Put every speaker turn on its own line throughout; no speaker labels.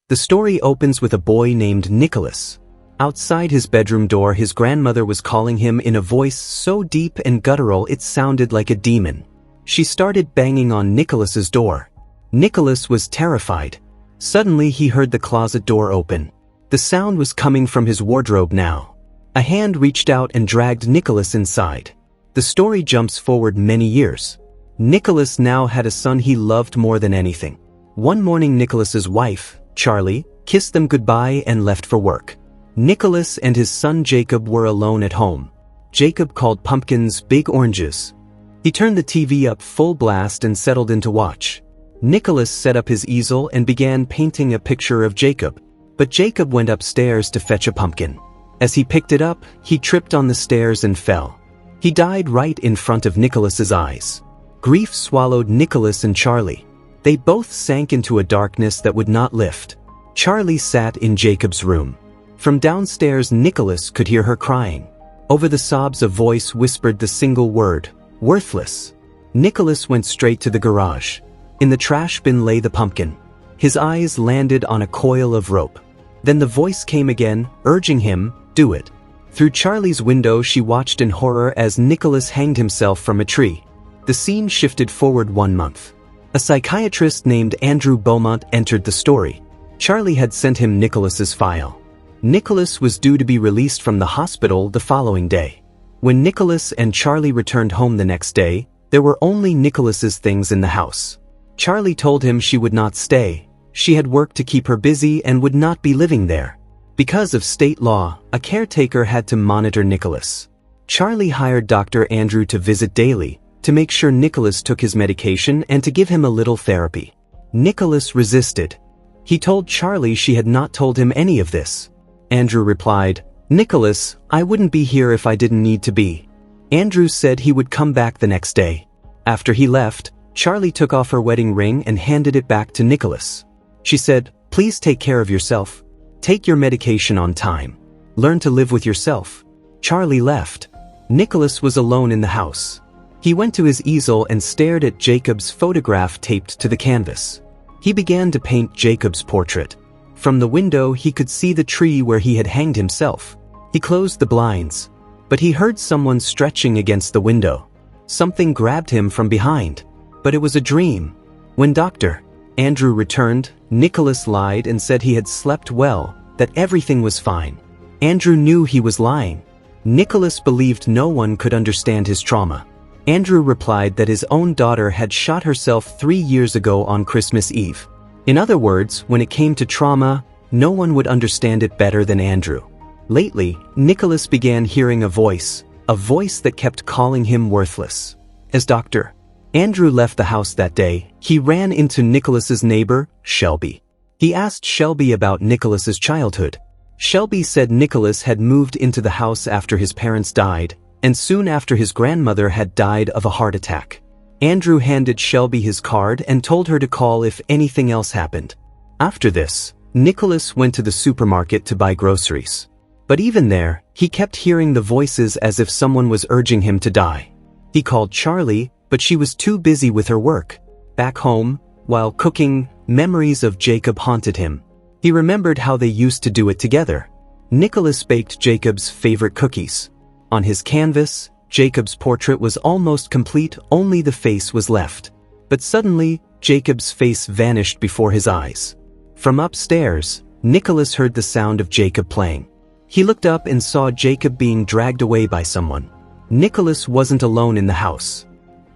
The story opens with a boy named Nicolas. Outside his bedroom door, his grandmother was calling him in a voice so deep and guttural it sounded like a demon. She started banging on Nicolas's door. Nicolas was terrified. Suddenly he heard the closet door open. The sound was coming from his wardrobe now. A hand reached out and dragged Nicolas inside. The story jumps forward many years. Nicolas now had a son he loved more than anything. One morning Nicolas's wife, Charlie, kissed them goodbye and left for work. Nicolas and his son Jacob were alone at home. Jacob called pumpkins big oranges. He turned the TV up full blast and settled in to watch. Nicolas set up his easel and began painting a picture of Jacob. But Jacob went upstairs to fetch a pumpkin. As he picked it up, he tripped on the stairs and fell. He died right in front of Nicolas's eyes. Grief swallowed Nicolas and Charlie. They both sank into a darkness that would not lift. Charlie sat in Jacob's room. From downstairs, Nicolas could hear her crying. Over the sobs, a voice whispered the single word, "Worthless." Nicolas went straight to the garage. In the trash bin lay the pumpkin. His eyes landed on a coil of rope. Then the voice came again, urging him, "Do it." Through Charlie's window, she watched in horror as Nicolas hanged himself from a tree. The scene shifted forward 1 month. A psychiatrist named Andrew Beaumont entered the story. Charlie had sent him Nicolas's file. Nicolas was due to be released from the hospital the following day. When Nicolas and Charlie returned home the next day, there were only Nicolas's things in the house. Charlie told him she would not stay. She had work to keep her busy and would not be living there. Because of state law, a caretaker had to monitor Nicolas. Charlie hired Dr. Andrew to visit daily, to make sure Nicolas took his medication and to give him a little therapy. Nicolas resisted. He told Charlie she had not told him any of this. Andrew replied, "Nicolas, I wouldn't be here if I didn't need to be." Andrew said he would come back the next day. After he left, Charlie took off her wedding ring and handed it back to Nicolas. She said, "Please take care of yourself. Take your medication on time. Learn to live with yourself." Charlie left. Nicolas was alone in the house. He went to his easel and stared at Jacob's photograph taped to the canvas. He began to paint Jacob's portrait. From the window he could see the tree where he had hanged himself. He closed the blinds. But he heard someone stretching against the window. Something grabbed him from behind. But it was a dream. When Dr. Andrew returned, Nicolas lied and said he had slept well, that everything was fine. Andrew knew he was lying. Nicolas believed no one could understand his trauma. Andrew replied that his own daughter had shot herself 3 years ago on Christmas Eve. In other words, when it came to trauma, no one would understand it better than Andrew. Lately, Nicolas began hearing a voice that kept calling him worthless. As Dr. Andrew left the house that day, he ran into Nicolas's neighbor, Shelby. He asked Shelby about Nicolas's childhood. Shelby said Nicolas had moved into the house after his parents died, and soon after his grandmother had died of a heart attack. Andrew handed Shelby his card and told her to call if anything else happened. After this, Nicolas went to the supermarket to buy groceries. But even there, he kept hearing the voices as if someone was urging him to die. He called Charlie, but she was too busy with her work. Back home, while cooking, memories of Jacob haunted him. He remembered how they used to do it together. Nicolas baked Jacob's favorite cookies. On his canvas, Jacob's portrait was almost complete, only the face was left. But suddenly, Jacob's face vanished before his eyes. From upstairs, Nicolas heard the sound of Jacob playing. He looked up and saw Jacob being dragged away by someone. Nicolas wasn't alone in the house.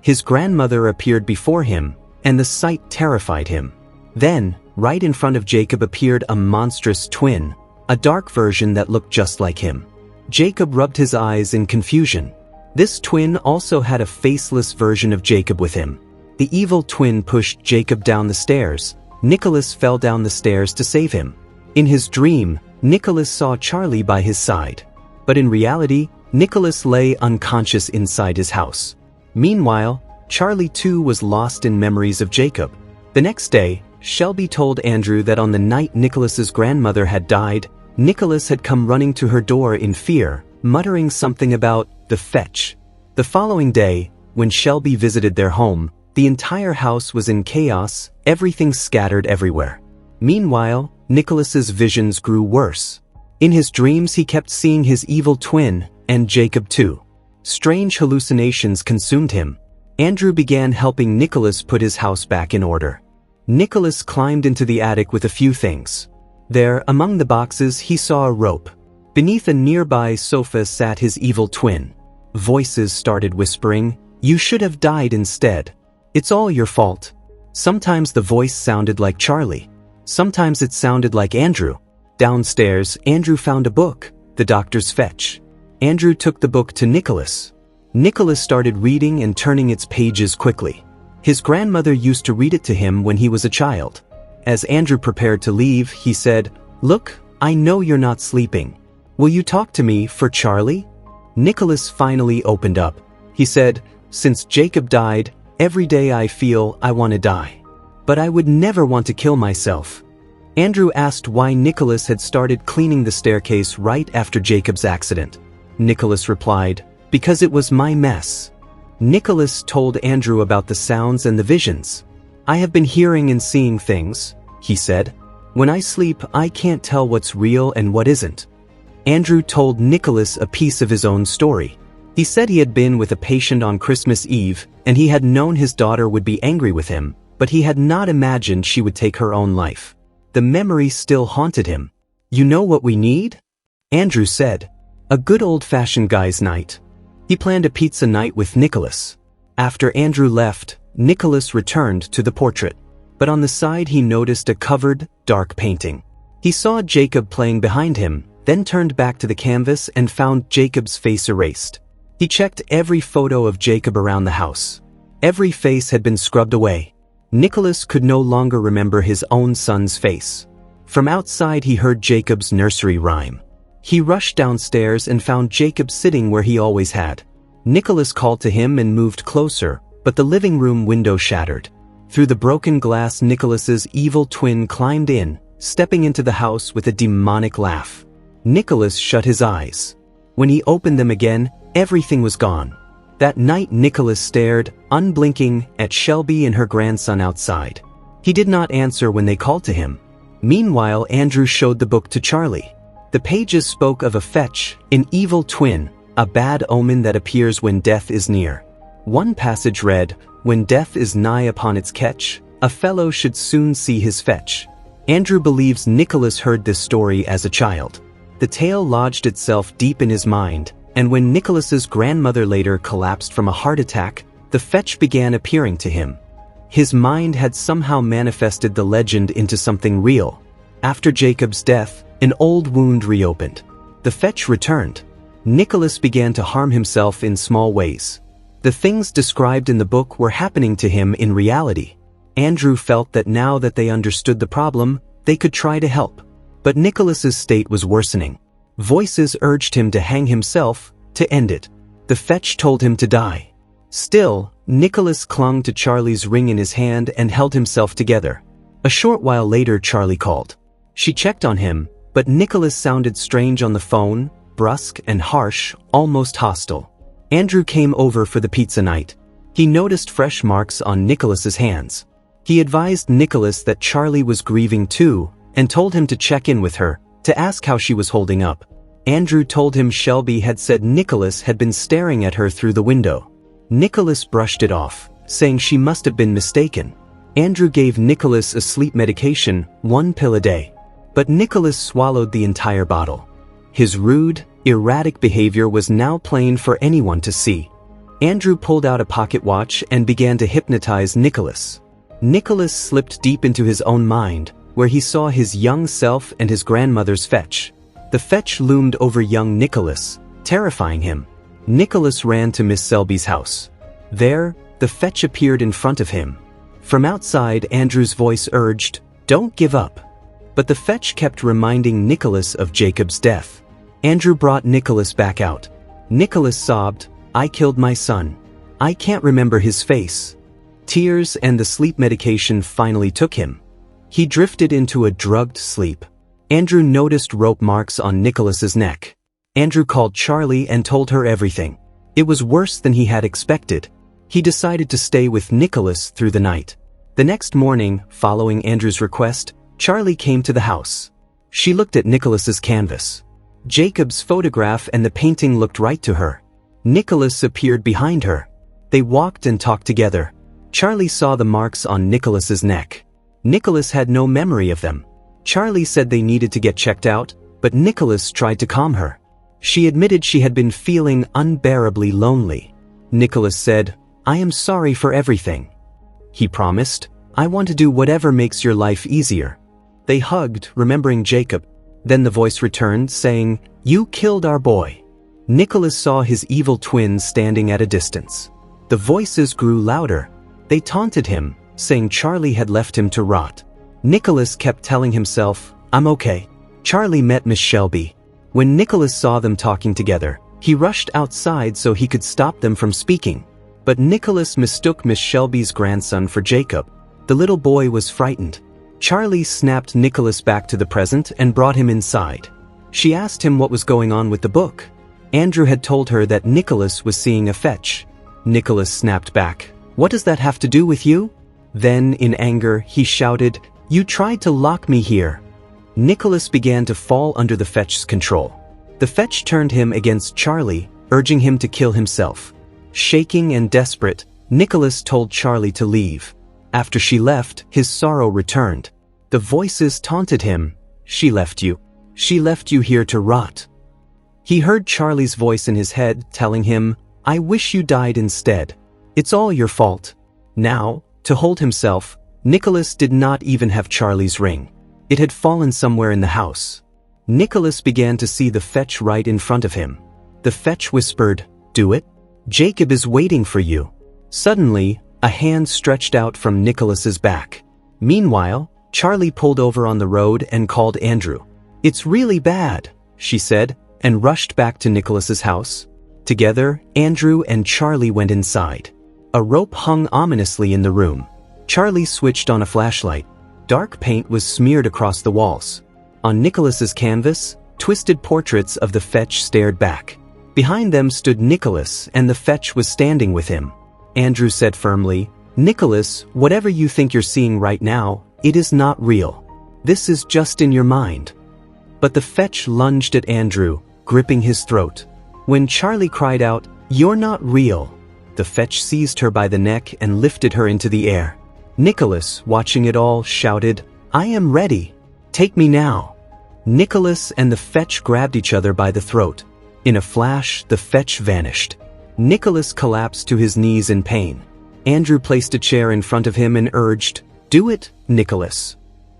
His grandmother appeared before him, and the sight terrified him. Then, right in front of Jacob appeared a monstrous twin, a dark version that looked just like him. Jacob rubbed his eyes in confusion. This twin also had a faceless version of Jacob with him. The evil twin pushed Jacob down the stairs. Nicolas fell down the stairs to save him. In his dream, Nicolas saw Charlie by his side. But in reality, Nicolas lay unconscious inside his house. Meanwhile, Charlie too was lost in memories of Jacob. The next day, Shelby told Andrew that on the night Nicolas's grandmother had died, Nicolas had come running to her door in fear, muttering something about the fetch. The following day, when Shelby visited their home, the entire house was in chaos, everything scattered everywhere. Meanwhile, Nicholas's visions grew worse. In his dreams he kept seeing his evil twin, and Jacob too. Strange hallucinations consumed him. Andrew began helping Nicholas put his house back in order. Nicholas climbed into the attic with a few things. There, among the boxes, he saw a rope. Beneath a nearby sofa sat his evil twin. Voices started whispering, "You should have died instead. It's all your fault." Sometimes the voice sounded like Charlie. Sometimes it sounded like Andrew. Downstairs, Andrew found a book, The Doctor's Fetch. Andrew took the book to Nicholas. Nicholas started reading and turning its pages quickly. His grandmother used to read it to him when he was a child. As Andrew prepared to leave, he said, "Look, I know you're not sleeping. Will you talk to me for Charlie?" Nicholas finally opened up. He said, "Since Jacob died, every day I feel I want to die. But I would never want to kill myself." Andrew asked why Nicholas had started cleaning the staircase right after Jacob's accident. Nicholas replied, "Because it was my mess." Nicholas told Andrew about the sounds and the visions. "I have been hearing and seeing things," he said. "When I sleep, I can't tell what's real and what isn't." Andrew told Nicholas a piece of his own story. He said he had been with a patient on Christmas Eve, and he had known his daughter would be angry with him, but he had not imagined she would take her own life. The memory still haunted him. "You know what we need?" Andrew said. "A good old-fashioned guy's night." He planned a pizza night with Nicholas. After Andrew left, Nicholas returned to the portrait. But on the side he noticed a covered, dark painting. He saw Jacob playing behind him, then turned back to the canvas and found Jacob's face erased. He checked every photo of Jacob around the house. Every face had been scrubbed away. Nicholas could no longer remember his own son's face. From outside he heard Jacob's nursery rhyme. He rushed downstairs and found Jacob sitting where he always had. Nicholas called to him and moved closer, but the living room window shattered. Through the broken glass, Nicholas's evil twin climbed in, stepping into the house with a demonic laugh. Nicholas shut his eyes. When he opened them again, everything was gone. That night Nicholas stared, unblinking, at Shelby and her grandson outside. He did not answer when they called to him. Meanwhile, Andrew showed the book to Charlie. The pages spoke of a fetch, an evil twin, a bad omen that appears when death is near. One passage read, "When death is nigh upon its catch, a fellow should soon see his fetch." Andrew believes Nicholas heard this story as a child. The tale lodged itself deep in his mind, and when Nicholas's grandmother later collapsed from a heart attack, the fetch began appearing to him. His mind had somehow manifested the legend into something real. After Jacob's death, an old wound reopened. The fetch returned. Nicholas began to harm himself in small ways. The things described in the book were happening to him in reality. Andrew felt that now that they understood the problem, they could try to help. But Nicholas's state was worsening. Voices urged him to hang himself, to end it. The fetch told him to die. Still, Nicholas clung to Charlie's ring in his hand and held himself together. A short while later, Charlie called. She checked on him, but Nicholas sounded strange on the phone, brusque and harsh, almost hostile. Andrew came over for the pizza night. He noticed fresh marks on Nicholas's hands. He advised Nicholas that Charlie was grieving too, and told him to check in with her, to ask how she was holding up. Andrew told him Shelby had said Nicholas had been staring at her through the window. Nicholas brushed it off, saying she must have been mistaken. Andrew gave Nicholas a sleep medication, 1 pill a day. But Nicholas swallowed the entire bottle. His rude, erratic behavior was now plain for anyone to see. Andrew pulled out a pocket watch and began to hypnotize Nicholas. Nicholas slipped deep into his own mind, where he saw his young self and his grandmother's fetch. The fetch loomed over young Nicholas, terrifying him. Nicholas ran to Miss Selby's house. There, the fetch appeared in front of him. From outside, Andrew's voice urged, "Don't give up." But the fetch kept reminding Nicholas of Jacob's death. Andrew brought Nicholas back out. Nicholas sobbed, "I killed my son. I can't remember his face." Tears and the sleep medication finally took him. He drifted into a drugged sleep. Andrew noticed rope marks on Nicholas's neck. Andrew called Charlie and told her everything. It was worse than he had expected. He decided to stay with Nicholas through the night. The next morning, following Andrew's request, Charlie came to the house. She looked at Nicholas's canvas. Jacob's photograph and the painting looked right to her. Nicholas appeared behind her. They walked and talked together. Charlie saw the marks on Nicholas's neck. Nicholas had no memory of them. Charlie said they needed to get checked out, but Nicholas tried to calm her. She admitted she had been feeling unbearably lonely. Nicholas said, "I am sorry for everything." He promised, "I want to do whatever makes your life easier." They hugged, remembering Jacob. Then the voice returned, saying, "You killed our boy." Nicholas saw his evil twin standing at a distance. The voices grew louder. They taunted him, saying Charlie had left him to rot. Nicholas kept telling himself, "I'm okay." Charlie met Miss Shelby. When Nicholas saw them talking together, he rushed outside so he could stop them from speaking. But Nicholas mistook Miss Shelby's grandson for Jacob. The little boy was frightened. Charlie snapped Nicholas back to the present and brought him inside. She asked him what was going on with the book. Andrew had told her that Nicholas was seeing a fetch. Nicholas snapped back, "What does that have to do with you?" Then, in anger, he shouted, "You tried to lock me here." Nicholas began to fall under the fetch's control. The fetch turned him against Charlie, urging him to kill himself. Shaking and desperate, Nicholas told Charlie to leave. After she left, his sorrow returned. The voices taunted him. "She left you. She left you here to rot." He heard Charlie's voice in his head telling him, "I wish you died instead. It's all your fault." Now, to hold himself, Nicholas did not even have Charlie's ring. It had fallen somewhere in the house. Nicholas began to see the fetch right in front of him. The fetch whispered, "Do it. Jacob is waiting for you." Suddenly, a hand stretched out from Nicholas's back. Meanwhile, Charlie pulled over on the road and called Andrew. "It's really bad," she said, and rushed back to Nicholas's house. Together, Andrew and Charlie went inside. A rope hung ominously in the room. Charlie switched on a flashlight. Dark paint was smeared across the walls. On Nicholas's canvas, twisted portraits of the fetch stared back. Behind them stood Nicholas, and the fetch was standing with him. Andrew said firmly, "Nicholas, whatever you think you're seeing right now, it is not real. This is just in your mind." But the fetch lunged at Andrew, gripping his throat. When Charlie cried out, "You're not real," the fetch seized her by the neck and lifted her into the air. Nicholas, watching it all, shouted, "I am ready. Take me now." Nicholas and the fetch grabbed each other by the throat. In a flash, the fetch vanished. Nicholas collapsed to his knees in pain. Andrew placed a chair in front of him and urged, "Do it, Nicholas."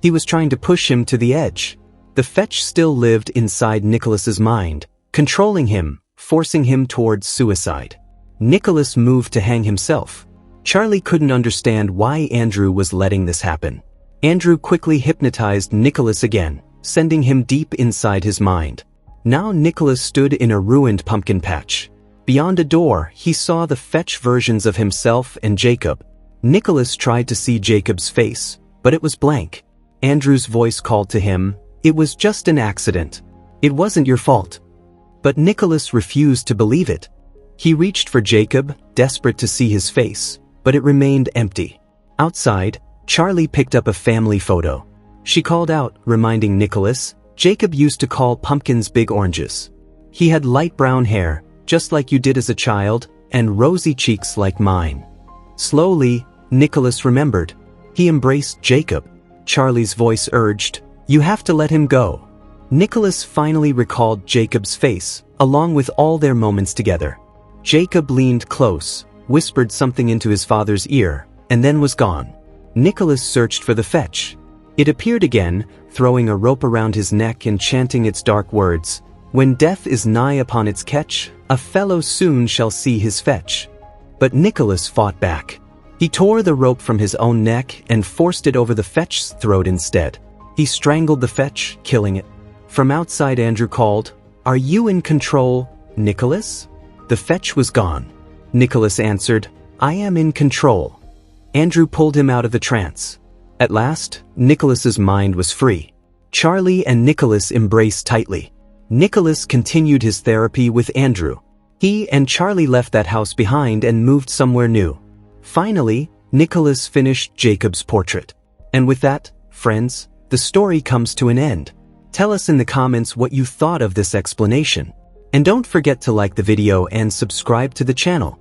He was trying to push him to the edge. The fetch still lived inside Nicholas's mind, controlling him, forcing him towards suicide. Nicholas moved to hang himself. Charlie couldn't understand why Andrew was letting this happen. Andrew quickly hypnotized Nicholas again, sending him deep inside his mind. Now Nicholas stood in a ruined pumpkin patch. Beyond a door, he saw the fetch versions of himself and Jacob. Nicholas tried to see Jacob's face, but it was blank. Andrew's voice called to him, "It was just an accident. It wasn't your fault." But Nicholas refused to believe it. He reached for Jacob, desperate to see his face, but it remained empty. Outside, Charlie picked up a family photo. She called out, reminding Nicholas, "Jacob used to call pumpkins big oranges. He had light brown hair, just like you did as a child, and rosy cheeks like mine." Slowly, Nicholas remembered. He embraced Jacob. Charlie's voice urged, "You have to let him go." Nicholas finally recalled Jacob's face, along with all their moments together. Jacob leaned close, whispered something into his father's ear, and then was gone. Nicholas searched for the fetch. It appeared again, throwing a rope around his neck and chanting its dark words, "When death is nigh upon its catch, a fellow soon shall see his fetch." But Nicholas fought back. He tore the rope from his own neck and forced it over the fetch's throat instead. He strangled the fetch, killing it. From outside, Andrew called, "Are you in control, Nicholas?" The fetch was gone. Nicholas answered, "I am in control." Andrew pulled him out of the trance. At last, Nicholas's mind was free. Charlie and Nicholas embraced tightly. Nicholas continued his therapy with Andrew. He and Charlie left that house behind and moved somewhere new. Finally, Nicholas finished Jacob's portrait. And with that, friends, the story comes to an end. Tell us in the comments what you thought of this explanation. And don't forget to like the video and subscribe to the channel.